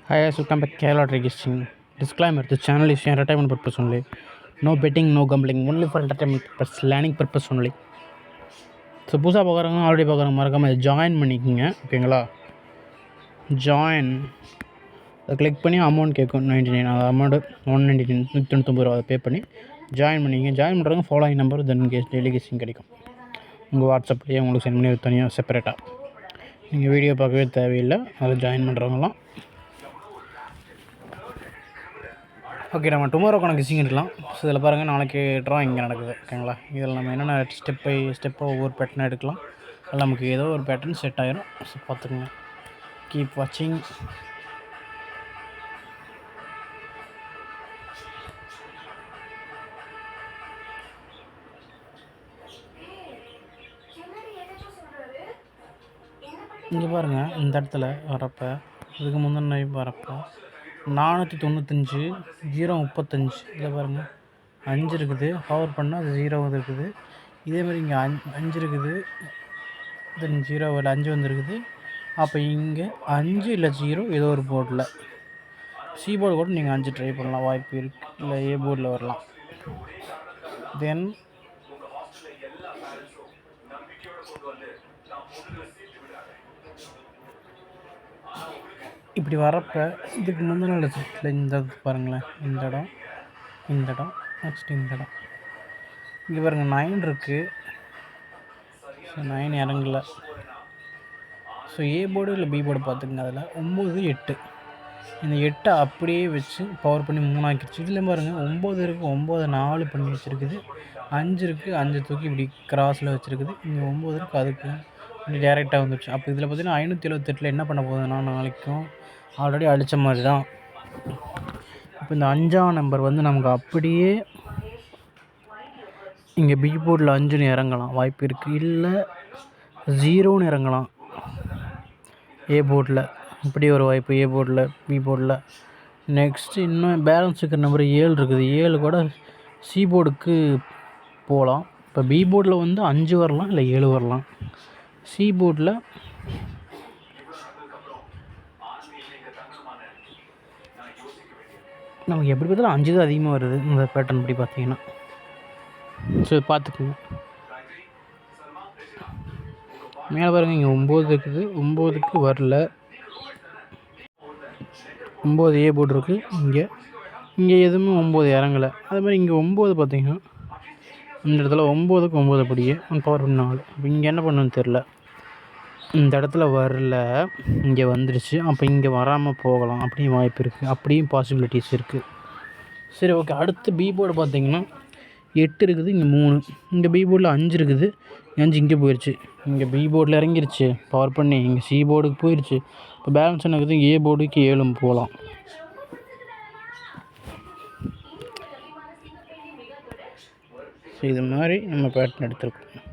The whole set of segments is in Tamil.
Hi guys, welcome back Kerala Registering. Disclaimer: this channel is for entertainment purpose only. No betting, no gambling, only for entertainment purpose, learning purpose only. So புதுசாக பார்க்குறவங்க ஆல்ரெடி பார்க்குறவங்க மறக்காமல் ஜாயின் பண்ணிக்கோங்க, ஓகேங்களா? ஜாயின் அதை கிளிக் பண்ணி அமௌண்ட் கேட்கும் 99, அது அமௌண்ட்டு 199, 199 ரூபா அதை பே பண்ணி ஜாயின் பண்ணிங்க. ஜாயின் பண்ணுறவங்க ஃபாலோயிங் நம்பர் தென் டெய்லி கெஸ்டிங் கிடைக்கும் உங்கள் வாட்ஸ்அப்லேயே உங்களுக்கு சென்ட் பண்ணி தனியாக செப்பரேட்டாக. நீங்கள் வீடியோ பார்க்கவே தேவையில்லை, அதில் ஜாயின் பண்ணுறவங்களாம். ஓகே, நம்ம டுமாரோக்கான கெஸ்ஸிங் எடுக்கலாம். ஸோ இதில் பாருங்கள், நாளைக்கு ட்ரா இங்கே நடக்குது, ஓகேங்களா? இதில் நம்ம என்னென்ன ஸ்டெப் பை ஸ்டெப்பாக ஒவ்வொரு பேட்டர்னாக எடுக்கலாம். அதில் நமக்கு ஏதோ ஒரு பேட்டர்ன் செட் ஆகிரும். ஸோ பார்த்துக்குங்க, கீப் வாட்சிங். இங்கே பாருங்கள், இந்த இடத்துல வரப்போ இதுக்கு முந்தின வரப்போ 495, 035, இதில் பாருங்கள் 5 இருக்குது. பவர் பண்ணால் அது 0 இருக்குது. இதேமாதிரி இங்கே 5 இருக்குது, தென் 0 இல்லை 5 வந்துருக்குது. அப்போ இங்கே 5 இல்லை 0 ஏதோ ஒரு போர்டில் சி போர்டு கூட நீங்கள் 5 ட்ரை பண்ணலாம், வாய்ப்பு இருக்குது. இல்லை ஏ போர்டில் வரலாம். தென் இப்படி வரப்போ இதுக்கு முந்தின இடத்துல இந்த பாருங்களேன், இந்த இடம், இந்த இடம், நெக்ஸ்ட் இந்த இடம். இங்கே பாருங்கள் 9 இருக்குது. ஸோ 9 இறங்கல. ஸோ ஏ போர்டு இல்லை பி போர்டு பார்த்துக்குங்க. அதில் 9, 8, இந்த 8 அப்படியே வச்சு பவர் பண்ணி 3 ஆக்கிடுச்சு. இதில் பாருங்கள் 9 இருக்குது, 9 4 பண்ணி வச்சுருக்குது. 5 இருக்குது, 5 தூக்கி இப்படி கிராஸில் வச்சுருக்குது. இங்கே 9 இருக்குது, அதுக்கு இப்படி டேரெக்டாக வந்துடுச்சு. அப்போ இதில் பார்த்தீங்கன்னா 578 என்ன பண்ண போகுதுன்னா, நாளைக்கும் ஆல்ரெடி அடித்த மாதிரி தான். இப்போ இந்த 5ஆம் நம்பர் வந்து நமக்கு அப்படியே இங்கே பி போர்டில் 5ன்னு இறங்கலாம், வாய்ப்பு இருக்குது. இல்லை 0ன்னு இறங்கலாம் ஏ போர்டில், இப்படி ஒரு வாய்ப்பு ஏ போர்டில், பி போர்டில். நெக்ஸ்ட்டு இன்னும் பேலன்ஸ் இருக்கிற நம்பர் 7 இருக்குது. 7 கூட சி போர்டுக்கு போகலாம். இப்போ பி போர்டில் வந்து 5 வரலாம், இல்லை 7 வரலாம். சி போர்டில் நமக்கு எப்படி பார்த்தாலும் 5 தான் அதிகமாக வருது இந்த பேட்டர்ன் படி பார்த்தீங்கன்னா. ஸோ பார்த்துக்குங்க. மேலே பாருங்கள், இங்கே 9 இருக்குது, 9க்கு வரல. 9 ஏ போர்டு இருக்குது. இங்கே எதுவுமே 9 இறங்கலை. அது மாதிரி இங்கே 9 பார்த்தீங்கன்னா இந்த இடத்துல 9க்கு 9 அப்படியே பவர் 4. அப்போ இங்கே என்ன பண்ணணும்னு தெரில. இந்த இடத்துல வரல, இங்கே வந்துடுச்சு. அப்போ இங்கே வராமல் போகலாம், அப்படியும் வாய்ப்பு இருக்குது, அப்படியும் பாசிபிலிட்டிஸ் இருக்குது. சரி, ஓகே. அடுத்து பி போர்டு பார்த்தீங்கன்னா 8 இருக்குது, இங்கே 3. இங்கே பி போர்டில் 5 இருக்குது, 5 இங்கே போயிடுச்சு. இங்கே பி போர்டில் இறங்கிருச்சு பவர் பண்ணி, இங்கே சி போர்டுக்கு போயிடுச்சு. இப்போ பேலன்ஸ் என்ன இருக்குது, ஏ போர்டுக்கு 7 போகலாம். ஸோ இது மாதிரி நம்ம பேட்டர்ன் எடுத்துருக்கோம்.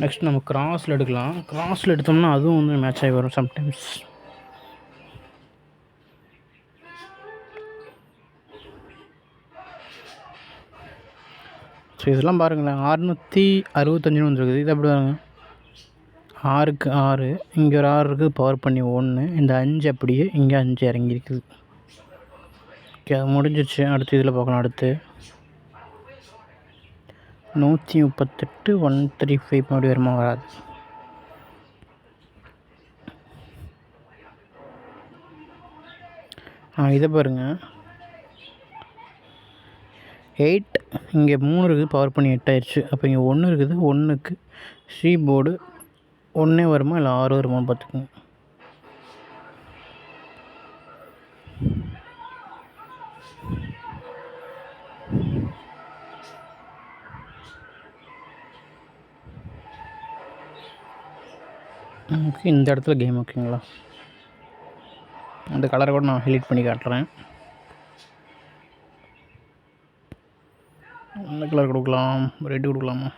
நெக்ஸ்ட் நம்ம கிராஸில் எடுக்கலாம். கிராஸில் எடுத்தோம்னா அதுவும் வந்து மேட்ச் ஆகி வரும் சம்டைம்ஸ். ஸோ இதெல்லாம் பாருங்களேன், 665 வந்துருக்குது. இது அப்படி பாருங்க, 6க்கு 6, இங்கே ஒரு 6 இருக்குது, பவர் பண்ணி 1. இந்த 5 அப்படியே இங்கே 5 இறங்கியிருக்குது. ஓகே, அது முடிஞ்சிடுச்சு. அடுத்து இதில் பார்க்கலாம். அடுத்து 138, 135 மறுபடி வருமா, வராது. இதை பாருங்கள், 8, இங்கே 3 இருக்குது, பவர் பண்ணி 8 ஆயிடுச்சு. அப்போ இங்கே 1 இருக்குது, 1க்கு சி போர்டு 1 வருமா, இல்லை 6 வருமா பார்த்துக்கோங்க. ஓகே, இந்த இடத்துல கேம், ஓகேங்களா? அந்த கலரை கூட நான் ஹைலைட் பண்ணி காட்டுறேன். எந்த கலர் கொடுக்கலாம், ரெட்டு கொடுக்கலாமா?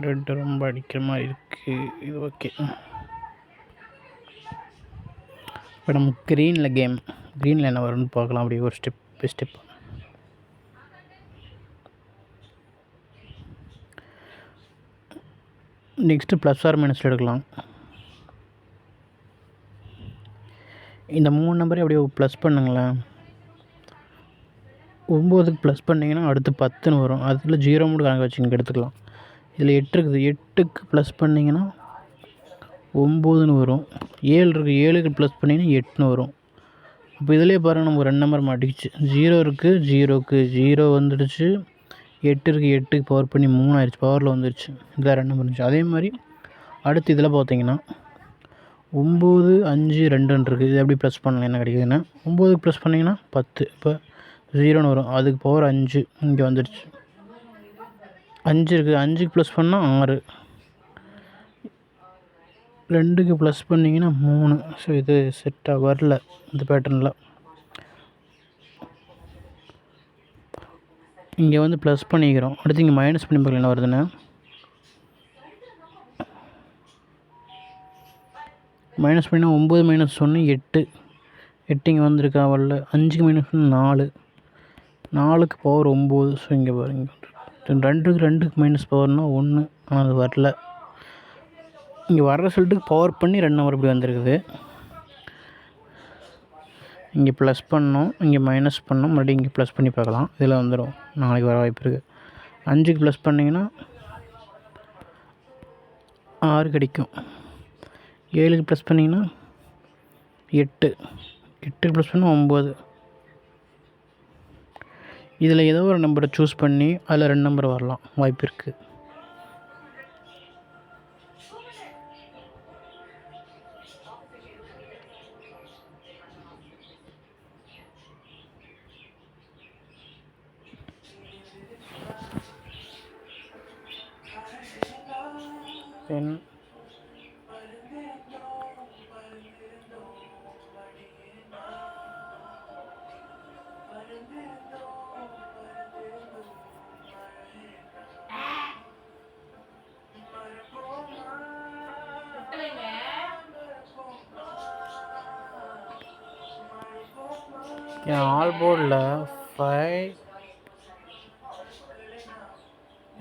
ரெட்டு ரொம்ப அடிக்கிற மாதிரி இருக்குது, இது ஓகே. இப்போ நம்ம க்ரீனில் கேம், க்ரீனில் என்ன வரும்னு பார்க்கலாம். அப்படி ஒரு step by step. Next plus or மைனஸில் எடுக்கலாம். இந்த 3 நம்பரையும் அப்படியே ப்ளஸ் பண்ணுங்களேன். 9க்கு ப்ளஸ் பண்ணிங்கன்னா அடுத்து 10ன்னு வரும். அதில் 0 மட்டும் கணக்கு வச்சு இங்கே எடுத்துக்கலாம். இதில் 8 இருக்குது. 8க்கு ப்ளஸ் பண்ணிங்கன்னா 9ன்னு வரும். 7 இருக்குது. 7க்கு ப்ளஸ் பண்ணிங்கன்னா 8ன்னு வரும். இப்போ இதிலே பாருங்கள், நம்ம 2 நம்பர் மாட்டிக்கிச்சு. 0 இருக்குது. 0க்கு 0 வந்துடுச்சு. 8 இருக்குது. 8க்கு பவர் பண்ணி 3 ஆயிடுச்சு. பவரில் வந்துடுச்சு. இதில் 2 நம்பர் இருந்துச்சு. அதே மாதிரி அடுத்து இதில் பார்த்தீங்கன்னா 9, 5, 2ன்னு இருக்குது. இது எப்படி ப்ளஸ் பண்ணலாம், என்ன கிடைக்குதுன்னா 9க்கு ப்ளஸ் பண்ணிங்கன்னா 10. இப்போ 0ன்னு வரும். அதுக்கு பவர் 5 இங்கே வந்துடுச்சு. 5 இருக்குது. 5க்கு ப்ளஸ் பண்ணால் 6. 2க்கு ப்ளஸ் பண்ணிங்கன்னா 3. ஸோ இது செட்டாக வரல இந்த பேட்டர்னில். இங்கே வந்து ப்ளஸ் பண்ணிக்கிறோம். அடுத்து இங்கே மைனஸ் பண்ணி பார்க்கலாம் என்ன வருதுன்னு. மைனஸ் பண்ணினா 9 மைனஸ் 1 8. 8 இங்கே வந்திருக்கா வரல. 5க்கு மைனஸ் 4. 4க்கு பவர் 9. ஸோ இங்கே பாருங்க, 2க்கு மைனஸ் பவர்னால் 1. ஆனால் அது வரல. இங்கே வர ரிசல்ட்டுக்கு பவர் பண்ணி 2 நம்பர் இப்படி வந்திருக்குது. இங்கே ப்ளஸ் பண்ணோம், இங்கே மைனஸ் பண்ணோம், மறுபடியும் இங்கே ப்ளஸ் பண்ணி பார்க்கலாம். இதில் வந்துடும். நாளைக்கு வர வாய்ப்பு இருக்குது. 5க்கு ப்ளஸ் பண்ணிங்கன்னா 6 கிடைக்கும். 7க்கு ப்ளஸ் பண்ணிங்கன்னா 8. 8க்கு ப்ளஸ் பண்ணால் 9. இதில் ஏதோ ஒரு நம்பரை சூஸ் பண்ணி அதில் 2 நம்பர் வரலாம், வாய்ப்பு இருக்குது. தென் ஆல் போர்டில் 5,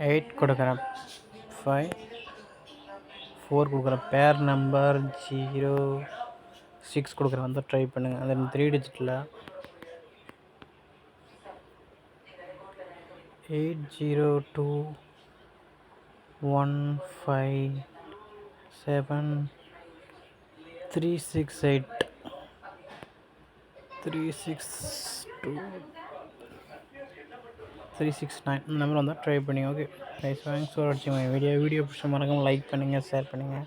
8 கொடுக்குறேன். 5, 4 கொடுக்குறேன். பேர் நம்பர் 0, 6 கொடுக்குறேன். வந்து ட்ரை பண்ணுங்கள். அந்த 3 டிஜிட்டில் 802 157 368 362 369 இந்த நம்பர் வந்தால் ட்ரை பண்ணி. ஓகே கைஸ், தேங்க்ஸ் ஃபார் வாட்சிங் மை வீடியோ பிடிச்ச மறக்காமல் லைக் பண்ணுங்கள், ஷேர் பண்ணுங்கள்,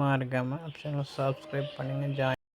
மறக்காமல் சேனல் சப்ஸ்கிரைப் பண்ணுங்கள்.